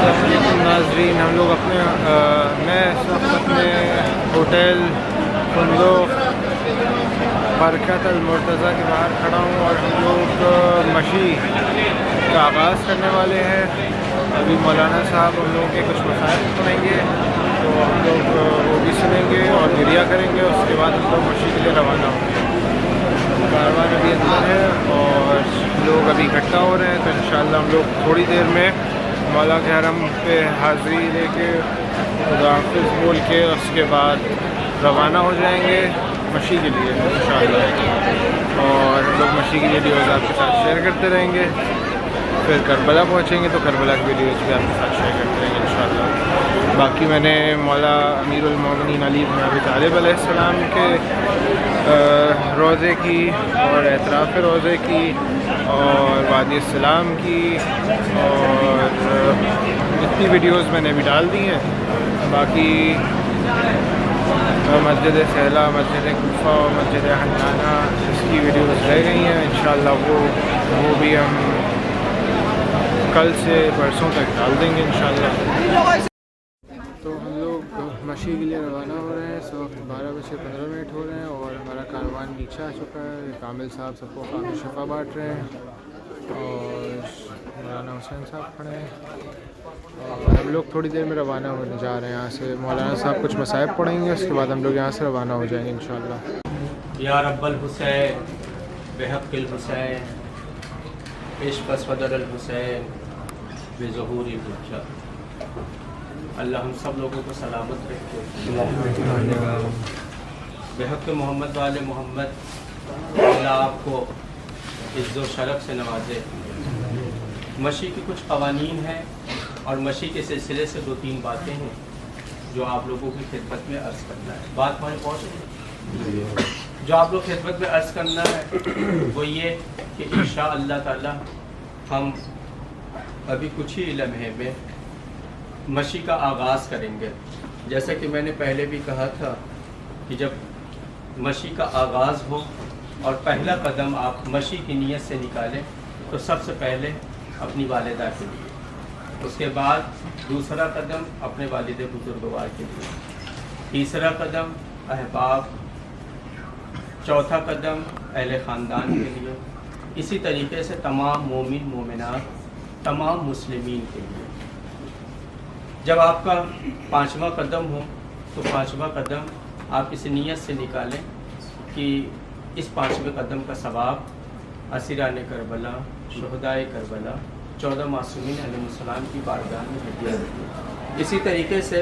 नाज़रीन, हम लोग मैं अपने होटल फंदोक बरकत अल मुर्तज़ा के बाहर खड़ा हूँ और हम लोग मशी का आगाज़ करने वाले हैं। अभी मौलाना साहब हम लोगों के कुछ मसाइल सुनेंगे, तो हम लोग वो भी सुनेंगे और गिरिया करेंगे। उसके बाद हम लोग मशी के लिए रवाना होंगे। कारवान अभी अंदर है और लोग अभी इकट्ठा हो रहे हैं, तो इंशाअल्लाह हम लोग थोड़ी देर में मौला के हरम पे हाज़री लेके खुदा हाफ़िज़ बोल के उसके बाद रवाना हो जाएंगे मशी के लिए इंशाअल्लाह। और हम लोग मशी की वीडियोज़ आपके साथ शेयर करते रहेंगे। फिर करबला पहुँचेंगे तो करबला की वीडियोज़ भी आपके साथ शेयर करते रहेंगे इंशाअल्लाह। बाकी मैंने मौला अमीरुल मोमिनीन अली इब्न अबी तालिब अलैहिस्सलाम के रोज़े की और एतराफ़ रोज़े की और वादी सलाम की और इतनी वीडियोस मैंने भी डाल दी हैं। बाकी मस्जिद सहला, मस्जिद कुफा और मस्जिद हन्नाना इसकी वीडियोस रह गई हैं। इंशाअल्लाह वो भी हम कल से परसों तक डाल देंगे इंशाअल्लाह। तो हम लोग मशी के लिए रवाना हो रहे हैं। इस वक्त 12:15 हो रहे हैं और हमारा कारवान नीचे आ चुका है। कामिल साहब सबको कामिल शफ़ा बाँट रहे हैं और मौलाना हुसैन साहब खड़े हैं और हम लोग थोड़ी देर में रवाना होने जा रहे हैं यहाँ से। मौलाना साहब कुछ मसाइब पढ़ेंगे, उसके बाद हम लोग यहाँ से रवाना हो जाएंगे इंशाअल्लाह। या रब्बल हुसैन बेहक़िल हुसैन इश्क़ सदरुल हुसैन बेज़हूरिल हुज्जत। अल्लाह हम सब लोगों को सलामत रखे। बेहक़ मोहम्मद वाले मोहम्मद अल्लाह आपको इज़्ज़ो शरफ़ से नवाजे। मशी की कुछ क़वानीन हैं और मशी के सिलसिले से 2-3 बातें हैं जो आप लोगों की खिदमत में अर्ज़ करना है। बात हमारे पहुँच रही जो आप लोग खिदमत में अर्ज़ करना है वो ये कि इंशाअल्लाह ताला हम अभी कुछ ही लम्हे में मशी का आगाज़ करेंगे। जैसा कि मैंने पहले भी कहा था कि जब मशी का आगाज़ हो और पहला कदम आप मशी की नीयत से निकालें तो सबसे पहले अपनी वालिदा के लिए, उसके बाद दूसरा कदम अपने वालिद बुजुर्गवार के लिए, तीसरा कदम अहबाब, चौथा कदम अहले ख़ानदान के लिए, इसी तरीके से तमाम मोमिन मोमिनात, तमाम मुस्लिमीन के लिए। जब आपका 5वां कदम हो तो 5वां कदम आप इस नीयत से निकालें कि इस 5वें कदम का सवाब असीरान करबला, शुहदाए करबला, 14 मासूमीन अलैहिस्सलाम की बारगाह में हदिया दें। इसी तरीके से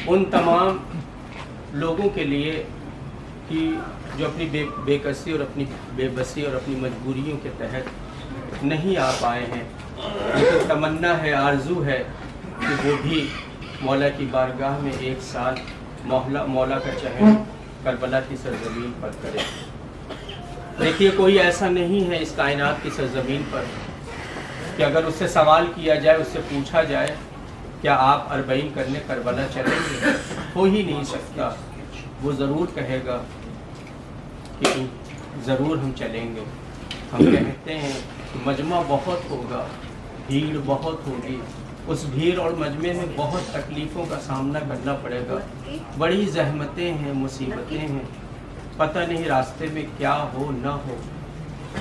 उन तमाम लोगों के लिए कि जो अपनी बेकसी और अपनी बेबसी और अपनी मजबूरियों के तहत नहीं आ पाए हैं, उनकी तमन्ना है, आरज़ू है कि वो भी मौला की बारगाह में एक साल मौला का चहन करबला की सरजमीन पर करे। देखिए, कोई ऐसा नहीं है इस कायनात की सरजमीन पर कि अगर उससे सवाल किया जाए, उससे पूछा जाए क्या आप अरबईन करने करबला चलेंगे, हो ही नहीं सकता। वो ज़रूर कहेगा कि ज़रूर हम चलेंगे। हम कहते हैं कि मजमा बहुत होगा, भीड़ बहुत होगी, उस भीड़ और मजमे में बहुत तकलीफ़ों का सामना करना पड़ेगा। बड़ी ज़हमतें हैं, मुसीबतें हैं, पता नहीं रास्ते में क्या हो ना हो।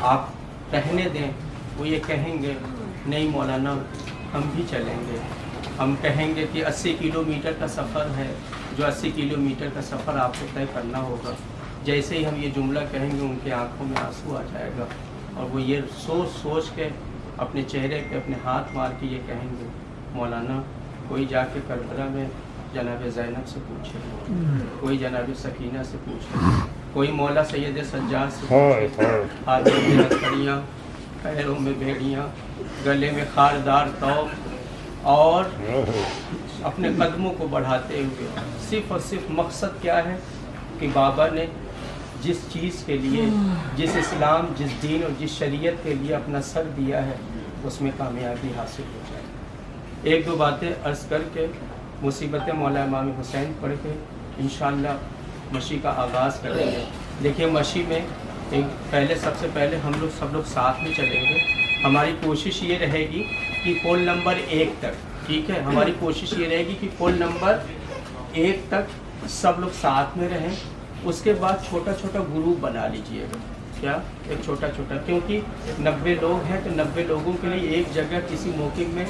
आप कहने दें, वो ये कहेंगे नहीं मौलाना हम भी चलेंगे। हम कहेंगे कि 80 किलोमीटर का सफ़र है, जो 80 किलोमीटर का सफ़र आपको तय करना होगा। जैसे ही हम ये जुमला कहेंगे उनके आँखों में आंसू आ जाएगा और वो ये सोच सोच के अपने चेहरे पे अपने हाथ मार के ये कहेंगे मौलाना कोई जाके करबला में जनाब ज़ैनब से पूछे, कोई जनाब सकीना से पूछे, कोई मौला सैयद सज्जाद से पूछे। हाथों में हथकड़ियाँ, पैरों में भेड़ियाँ, गले में खारदार तौब और अपने कदमों को बढ़ाते हुए सिर्फ़ और सिर्फ मकसद क्या है कि बाबा ने जिस चीज़ के लिए, जिस इस्लाम, जिस दीन और जिस शरीयत के लिए अपना सर दिया है उसमें कामयाबी हासिल हो जाए। एक दो बातें अर्ज़ करके मुसीबत मौला इमाम हुसैन पढ़ के इंशाअल्लाह मशी का आगाज़ करेंगे। देखिए मशी में एक सबसे पहले हम लोग सब लोग साथ में चलेंगे ہماری کوشش یہ رہے گی کہ پول نمبر 1 تک، ٹھیک ہے، ہماری کوشش یہ رہے گی کہ پول نمبر 1 تک سب لوگ ساتھ میں رہیں. اس کے بعد چھوٹا چھوٹا گروپ بنا لیجئے گا. کیا ایک چھوٹا چھوٹا، کیونکہ 90 لوگ ہیں تو 90 لوگوں کے لیے ایک جگہ کسی موقف میں،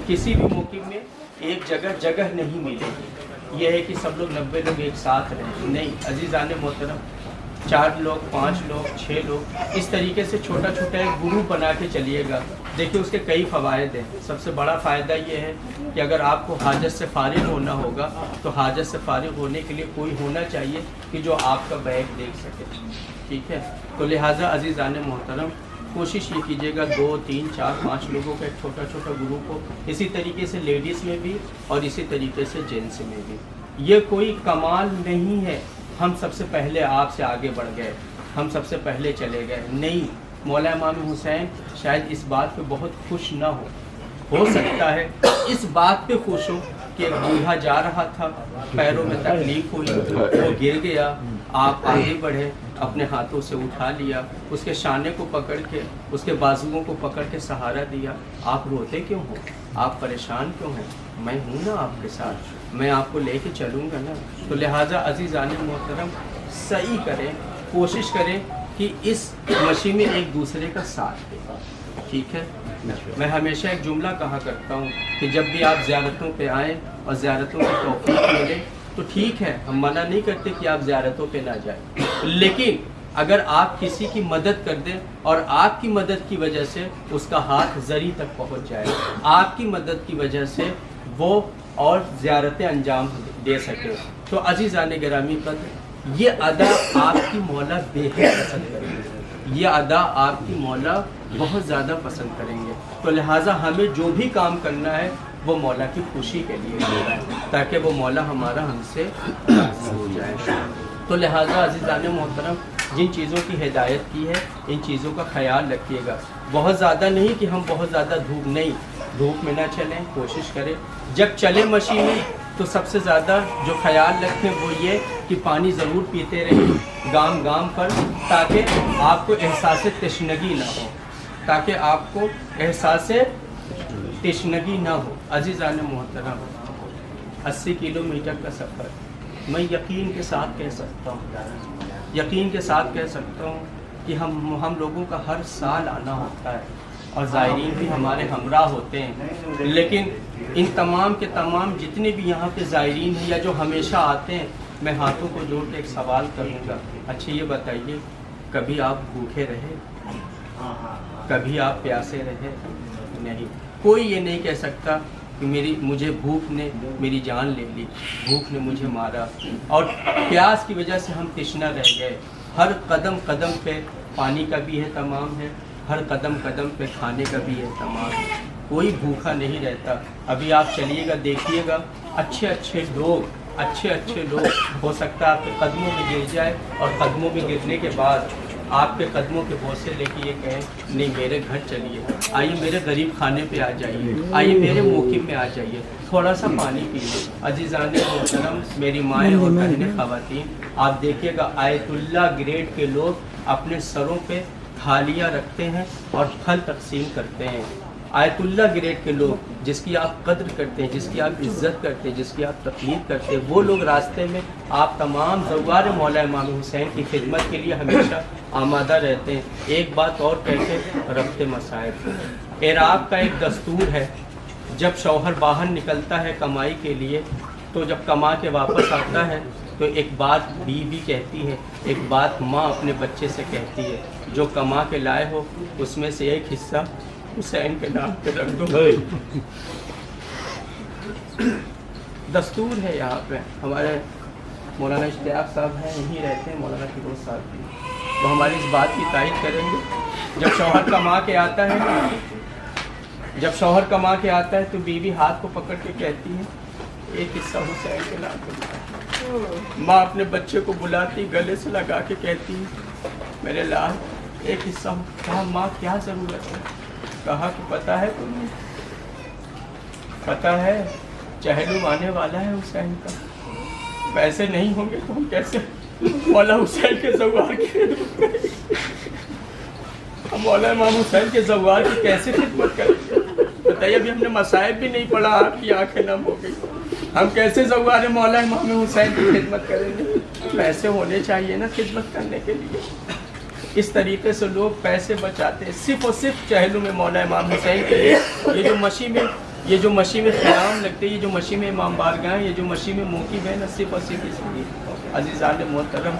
کسی بھی موقف میں ایک جگہ نہیں ملے گی. یہ ہے کہ سب لوگ 90 لوگ ایک ساتھ رہیں. نہیں عزیزان محترم، 4 لوگ 5 لوگ 6 لوگ اس طریقے سے چھوٹا چھوٹا ایک گروپ بنا کے چلیے گا. دیکھیے اس کے کئی فوائد ہیں. سب سے بڑا فائدہ یہ ہے کہ اگر آپ کو حاجت سے فارغ ہونا ہوگا تو حاجت سے فارغ ہونے کے لیے کوئی ہونا چاہیے کہ جو آپ کا بیگ دیکھ سکے. ٹھیک ہے، تو لہٰذا عزیزان محترم کوشش یہ کیجیے گا 2 3 4 5 لوگوں کا ایک چھوٹا چھوٹا گروپ ہو. اسی طریقے سے لیڈیز میں بھی اور اسی طریقے سے جینٹس میں بھی. یہ کوئی کمال نہیں ہے ہم سب سے پہلے آپ سے آگے بڑھ گئے، ہم سب سے پہلے چلے گئے. نہیں، مولا امام حسین شاید اس بات پہ بہت خوش نہ ہو سکتا ہے اس بات پہ خوش ہو کہ ایک بوڑھا جا رہا تھا، پیروں میں تکلیف ہوئی، وہ گر گیا، آپ آگے بڑھے، اپنے ہاتھوں سے اٹھا لیا، اس کے شانے کو پکڑ کے، اس کے بازوؤں کو پکڑ کے سہارا دیا. آپ روتے کیوں ہو؟ آپ پریشان کیوں ہیں؟ میں ہوں نا آپ کے ساتھ، میں آپ کو لے کے چلوں گا نا. تو لہٰذا عزیزان محترم صحیح کریں، کوشش کریں کہ اس مشی میں ایک دوسرے کا ساتھ دیں. ٹھیک ہے، میں ہمیشہ ایک جملہ کہا کرتا ہوں کہ جب بھی آپ زیارتوں پہ آئیں اور زیارتوں کی توفیق ملے تو ٹھیک ہے، ہم منع نہیں کرتے کہ آپ زیارتوں پہ نہ جائیں، لیکن اگر آپ کسی کی مدد کر دیں اور آپ کی مدد کی وجہ سے اس کا ہاتھ زری تک پہنچ جائے، آپ کی مدد کی وجہ سے وہ اور زیارتیں انجام دے سکے، تو عزیزان گرامی قدر یہ ادا آپ کی مولا بے حد پسند کریں گے، یہ ادا آپ کی مولا بہت زیادہ پسند کریں گے. تو لہٰذا ہمیں جو بھی کام کرنا ہے وہ مولا کی خوشی کے لیے کرنا ہے، تاکہ وہ مولا ہمارا ہم سے راضی ہو جائے. تو لہٰذا عزیزان محترم جن چیزوں کی ہدایت کی ہے ان چیزوں کا خیال رکھیے گا. بہت زیادہ نہیں کہ ہم بہت زیادہ دھوپ میں نہ چلیں، کوشش کریں جب چلیں مشی میں تو سب سے زیادہ جو خیال رکھیں وہ یہ کہ پانی ضرور پیتے رہیں گام گام پر، تاکہ آپ کو احساس تشنگی نہ ہو، تاکہ آپ کو احساس تشنگی نہ ہو. عزیزان محترم 80 کلومیٹر کا سفر میں یقین کے ساتھ کہہ سکتا ہوں کہ ہم لوگوں کا ہر سال آنا ہوتا ہے اور زائرین بھی ہمارے ہمراہ ہوتے ہیں، لیکن ان تمام کے تمام جتنے بھی یہاں پہ زائرین ہیں یا جو ہمیشہ آتے ہیں، میں ہاتھوں کو جوڑ کے ایک سوال کروں گا. اچھا یہ بتائیے، کبھی آپ بھوکے رہے؟ کبھی آپ پیاسے رہے؟ نہیں. کوئی یہ نہیں کہہ سکتا کہ مجھے بھوک نے میری جان لے لی، بھوک نے مجھے مارا اور پیاس کی وجہ سے ہم تشنا رہ گئے. ہر قدم قدم پہ پانی کا بھی اہتمام ہے، ہر قدم قدم پہ کھانے کا بھی اہتمام ہے. کوئی بھوکا نہیں رہتا. ابھی آپ چلیے گا دیکھیے گا، اچھے لوگ ہو سکتا ہے آپ کے قدموں میں گر جائے اور قدموں میں گرنے کے بعد آپ کے قدموں کے بوسے لے کے یہ کہیں نہیں میرے گھر چلیے، آئیے میرے غریب خانے پہ آ جائیے، آئیے میرے موقف میں آ جائیے، تھوڑا سا پانی پیجیے. عزیزان محترم میری مائیں اور بہنیں خواتین، آپ دیکھیے گا آیت اللہ گریڈ کے لوگ اپنے سروں پہ تھالیاں رکھتے ہیں اور پھل تقسیم کرتے ہیں. آیت اللہ گریڈ کے لوگ جس کی آپ قدر کرتے ہیں، جس کی آپ عزت کرتے ہیں، جس کی آپ تقریر کرتے ہیں، وہ لوگ راستے میں آپ تمام زوار مولا امام حسین کی خدمت کے لیے ہمیشہ آمادہ رہتے ہیں. ایک بات اور کہہ کے رفتے مسائل، عراق کا ایک دستور ہے، جب شوہر باہر نکلتا ہے کمائی کے لیے تو جب کما کے واپس آتا ہے تو ایک بات بیوی کہتی ہے، ایک بات ماں اپنے بچے سے کہتی ہے، جو کما کے لائے ہو اس میں سے ایک حصہ حسین کے نام پہ رکھ دو. دستور ہے. یہاں پہ ہمارے مولانا اشتیاق صاحب ہیں، یہیں رہتے ہیں، مولانا فیروز صاحب بھی، وہ ہماری اس بات کی تائید کریں گے. جب شوہر کما کے آتا ہے تو بیوی ہاتھ کو پکڑ کے کہتی ہے ایک حصہ حسین کے نام پہ. ماں اپنے بچے کو بلاتی، گلے سے لگا کے کہتی ہے میرے لال ایک حصہ. کہا ماں کیا ضرورت ہے؟ کہا کہ پتہ ہے تمہیں، پتہ ہے چہلم آنے والا ہے حسین کا، پیسے نہیں ہوں گے تو ہم کیسے مولا حسین کے زوار کی خدمت کریں گے. हम मौला इमाम हुसैन के ज़वार की कैसे खिदमत करेंगे? बताइए, अभी हमने मसाइब भी नहीं पढ़ा, आपकी आंखें नम हो गई। हम कैसे ज़वार मौला इमाम हुसैन की खिदमत करेंगे? पैसे होने चाहिए ना खिदमत करने के लिए। इस तरीके से लोग पैसे बचाते हैं सिर्फ और सिर्फ चहलों में मौला इमाम हुसैन के लिए। ये जो मशी में ख़याम लगते हैं, ये जो मशी में इमाम बारगाह, ये जो मशी में मोक़िफ़ है ना, सिर्फ और सिर्फ इसलिए। अज़ीज़ान मोहतरम,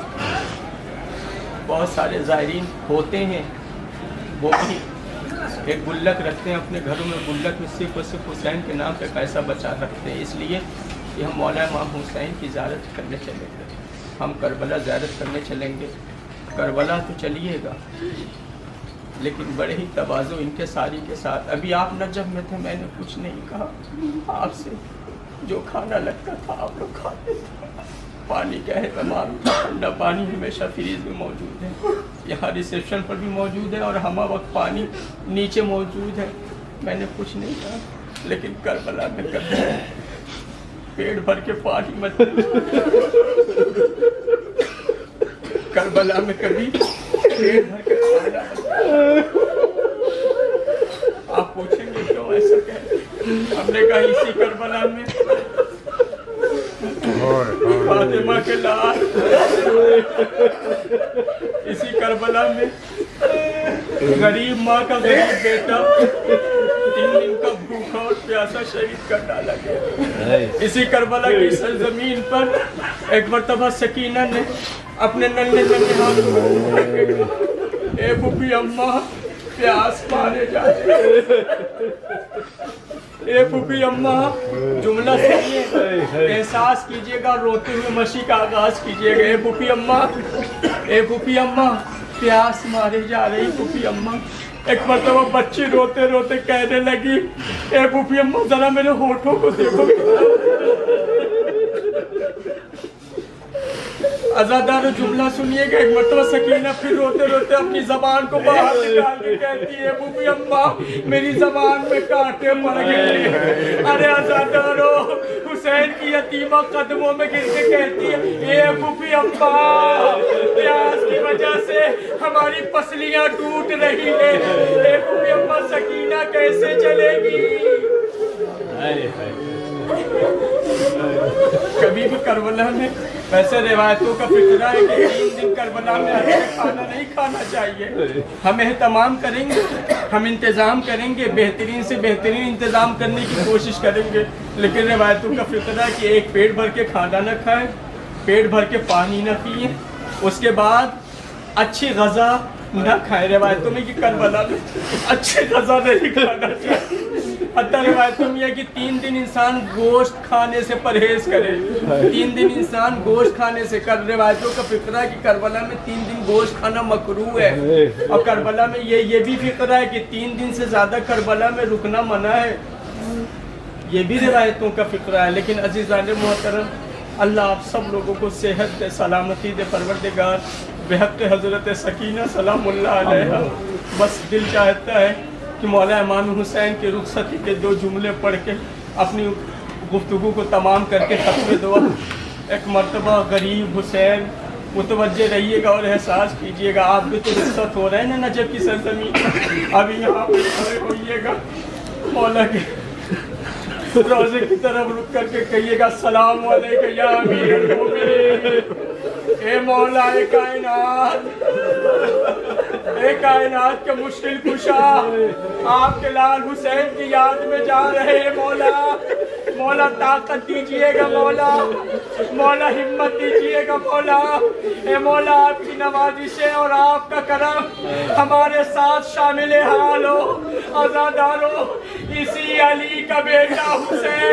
बहुत सारे ज़ायरीन होते हैं, वो भी एक गुल्लक रखते हैं अपने घरों में, गुल्लक में सिर्फ और सिर्फ हुसैन के नाम पे पैसा बचा रखते हैं। इसलिए कि हम मौला इमाम हुसैन की ज़ियारत करने चलेंगे, हम करबला ज़ियारत करने चलेंगे। करबला तो चलिएगा, लेकिन बड़े ही तवाज़ु इनके सारी के साथ। अभी आप नजफ़ में थे, मैंने कुछ नहीं कहा आपसे, जो खाना लगता था आप लोग खाते थे। पानी का है तमाम, ठंडा पानी हमेशा फ्रीज में मौजूद है, यहाँ रिसेप्शन पर भी मौजूद है, और हम वक्त पानी नीचे मौजूद है। मैंने कुछ नहीं कहा, लेकिन करबला में कभी पेट भर के पानी मत करबला में कभी पेट भर के खाना मत। आप पूछेंगे क्यों ऐसा कह? हमने कहा इसी करबला में फातिमा के लाल, इसी करबला में गरीब माँ का गरीब बेटा 3 दिन का भूखा और प्यासा शहीद कर डाला गया। इसी करबला की सरजमीन पर एक मर्तबा सकीना ने अपने नन्हे हाथ में ए फूफी अम्मा प्यास मारे जा रहे, ए फूफी अम्मा, जुमला सुनिए, एहसास कीजिएगा, रोते हुए मशी का आगाज कीजिएगा। ए फूफी अम्मा प्यास मारे जा रही फूफी अम्मा। एक मरतबा बच्ची रोते रोते कहने लगी, ए फूफी अम्मा जरा मेरे होठों को देखो। आजादार जुमला सुनिएगा। एक मरतबा सकीना फिर रोते रोते अपनी जबान को बाहर निकाल के कहती है, फूफी अम्मा मेरी जबान में कांटे पड़ गए। अरे आजादारो, हुसैन की यतीमा कदमों में गिर के कहती है, ए फूफी अम्मा प्यास की वजह से हमारी पसलियां टूट रही है, ए फूफी अम्मा सकीना कैसे चलेगी? कभी भी करबला में वैसे रिवायतों का फिक्रा है कि 3 दिन करबला में अच्छा खाना नहीं खाना चाहिए। हम एहतमाम करेंगे, हम इंतज़ाम करेंगे, बेहतरीन से बेहतरीन इंतज़ाम करने की कोशिश करेंगे, लेकिन रिवायतों का फिक्रा है कि एक पेट भर के खाना न खाएं, पेट भर के पानी न पिए, उसके बाद अच्छी गज़ा न खाएं। रिवायतों में कि करबला में अच्छी गज़ा नहीं खाना चाहिए। हत्ता रिवायतों में है कि 3 दिन इंसान गोश्त खाने से परहेज करे, 3 दिन इंसान गोश्त खाने से कर। रिवायतों का फिक्रा है कि करबला में 3 दिन गोश्त खाना मकरूह है, और करबला में ये भी फिक्रा है कि 3 दिन से ज़्यादा करबला में रुकना मना है। ये भी रिवायतों का फिक्रा है। लेकिन अज़ीज़ान मोहतरम, अल्लाह आप सब लोगों को सेहत दे, सलामती दे, परवरदिगार बेहक हज़रत सकीना सलामुल्लाह अलैहा। बस दिल चाहता है कि मौला इमाम हुसैन के रुखसती के 2 जुमले पढ़ के अपनी गुफ्तगू को तमाम करके खत्म दुआ। एक मरतबा गरीब हुसैन, मुतवज्जे रहिएगा और एहसास कीजिएगा, आप भी तो रुखसत हो रहे हैं ना नजब की सरजमीन। अभी यहाँ पर खड़े होइएगा, मौला के रोज़े की तरफ रुक करके कहिएगा, अस्सलाम वालेकुम या अमीरुल मोमिनीन। ए मौला ए कायनात, ए कायनात के मुश्किल कुशा, आपके लाल हुसैन की याद में जा रहे हैं मौला। मौला ताकत दीजिएगा मौला, मौला हिम्मत दीजिएगा मौला। ए मौला आपकी नवाजिशें और आपका करम हमारे साथ शामिल हाल हो। आज़ादारो, इसी अली का बेटा हुसैन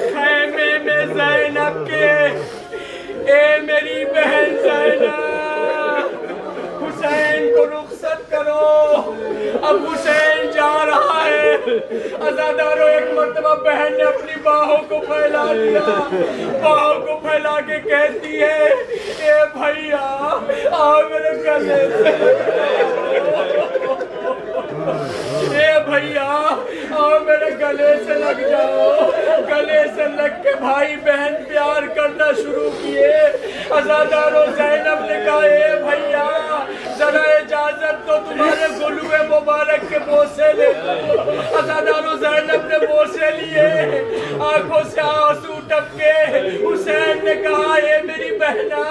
खैमे में ज़ैनब के, ए मेरी बहन ज़ैनब, हुसैन को रुखसत करो, अब हुसैन जा रहा है। अज़ादारो, एक मर्तबा बहन ने अपनी बाहों को फैला दिया, बाहों को फैला के कहती है, ए भैया आओ मेरे गले से, ए भैया आओ मेरे गले से लग जाओ। गले से लग के भाई बहन प्यार करना शुरू किए। अज़ादारो, ज़ैनब ने कहा, ए भैया ذرا اجازت تو تمہارے گلوے مبارک کے بوسے لے لوں۔ عزادارو زینب نے بوسے لیے، آنکھوں سے آنسو ٹپکے۔ حسین نے کہا اے میری بہنا،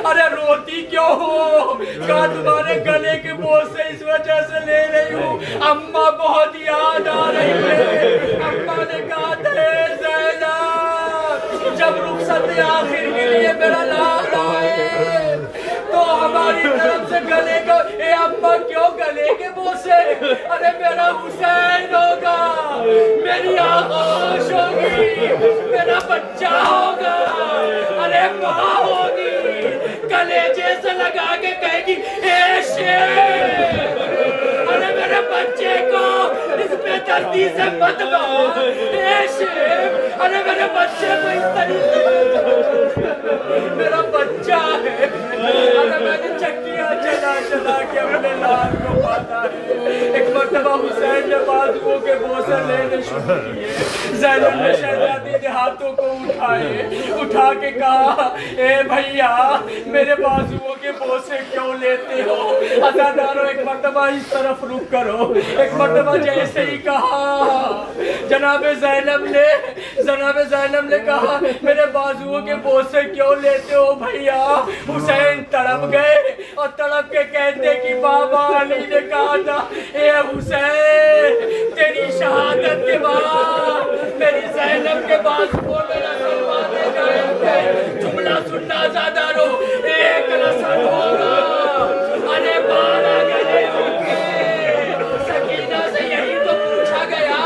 ارے روتی کیوں ہو؟ کہا تمہارے گلے کے بوسے اس وجہ سے لے رہی ہوں، اماں بہت یاد آ رہی ہے۔ اماں نے کہا تھے زینب جب رخصت آخر کے لیے میرا لال آئے تو ہماری طرف سے گلے کا، اے اماں کیوں گلے کے بوسے؟ ارے میرا حسین ہوگا، میری آغوش ہوگی، میرا بچہ ہوگا، ارے ماں ہوگی، کلیجے سے لگا کے کہے گی اے شیر، ارے میرے بچے کو اس پہ جلدی سے مت مار، اے شیر، ارے میرے بچے کو اس طریقے میرا بچہ ہے، ارے میں نے چکیاں چلا چلا کے اپنے لال کو پاتا ہے۔ ایک مرتبہ حسین نے بازوؤں کے بوسے لینے شروع کیے۔ زینب نے شہزادی کے ہاتھوں کو اٹھا کے کہا اے بھیا میرے بازوؤں کے بوسے کیوں لیتے ہو؟ عزادارو ایک مرتبہ اس طرف رک کرو۔ ایک مرتبہ جیسے ہی کہا جناب زینب نے کہا میرے بازوؤں کے بوسے کیوں لیتے ہو بھیا؟ حسین تڑپ گئے اور تڑپ کے کہتے کہ بابا علی نے کہا تھا اے حسین تیری شہادت کے بعد میری زینب کے بازوؤں میں رسل باندھے جائیں گے۔ جملہ سننا عزادارو، ایک رسل ہوگا، ارے 12 گلے ہوں گے۔ سکینہ سے یہی تو پوچھا گیا۔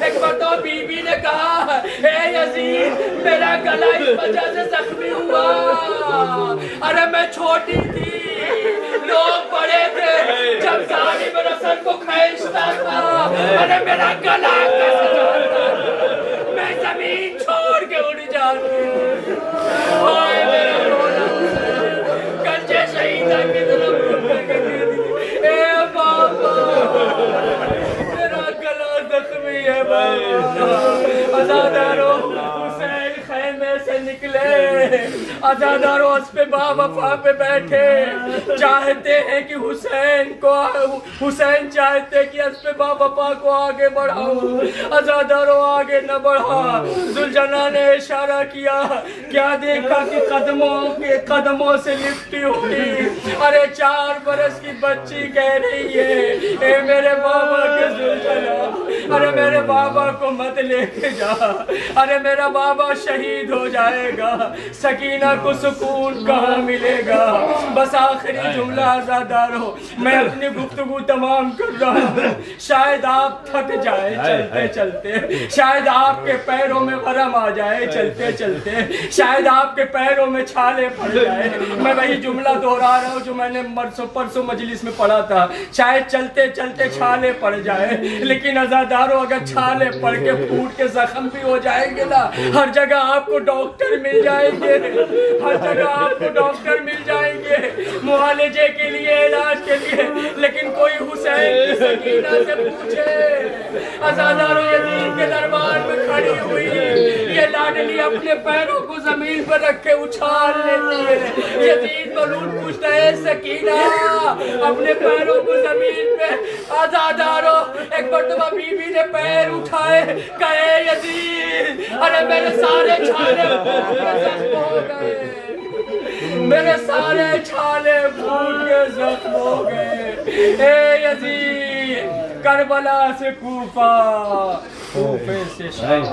ایک مرتبہ بی بی نے کہا اے یزید میرا گلا اس وجہ سے زخمی ہوا، ارے میں چھوٹی تھی، لوگ بڑے تھے، جب ظالم رسل کو کھینچتا تھا ارے میرا گلا کس جاتا، میں زمین چھوڑ کے اڑ جاتی۔ ہائے میرا مولا حسین، گنجے شہیدہ کی طرف رکھنے کے لیے اے بابا میرا گلا زخمی ہے بابا۔ عزادارو حسین خیمے سے نکلے، عزادارو اسپِ باوفا پہ بیٹھے، چاہتے ہیں کہ حسین چاہتے کہ اسپِ باوفا کو آگے بڑھاؤں، عزادارو آگے نہ بڑھا۔ ذوالجلال نے اشارہ کیا، کیا دیکھا کہ قدموں سے لپٹی ہوئی، ارے 4 برس کی بچی کہہ رہی ہے اے میرے بابا کے ذوالجلال، ارے میرے بابا کو مت لے کے جا، ارے میرا بابا شہید ہو جائے گا، سکینہ کو سکون کہاں ملے گا؟ بس آخری جملہ عزادارو، میں اپنی گفتگو تمام کر رہا ہوں، شاید آپ تھک جائے چلتے چلتے، شاید آپ کے پیروں میں ورم آ جائے چلتے چلتے، شاید آپ کے پیروں میں چھالے پڑ جائے۔ میں وہی جملہ دہرا رہا ہوں جو میں نے پرسوں مجلس میں پڑھا تھا، شاید چلتے چلتے چھالے پڑ جائے، لیکن عزادارو اگر چھالے پڑ کے پھوٹ کے زخم بھی ہو جائیں گے نا، ہر جگہ آپ کو ڈاکٹر مل جائیں گے، ہر جگہ آپ کو ڈاکٹر مل جائیں گے معالجے کے لیے، علاج کے لیے، لیکن کوئی حسین کی سکینہ سے پوچھے۔ عزادارو یزید کے دربار میں کھڑی ہوئی یہ لاڈلی اپنے پیروں کو زمین پر رکھ کے اچھال لیتی ہے۔ یزید ملعون پوچھتا ہے سکینہ اپنے پیروں کو زمین پہ، عزادارو ایک مرتبہ بی بی نے پیر اٹھائے، کہے یزید ارے میرے سارے چھالے پھوٹ کے زخم ہو گئے، میرے سارے چھالے پھوٹ کے زخم ہو گئے۔ اے یزید کربلا سے کوفہ، کوفے سے شام۔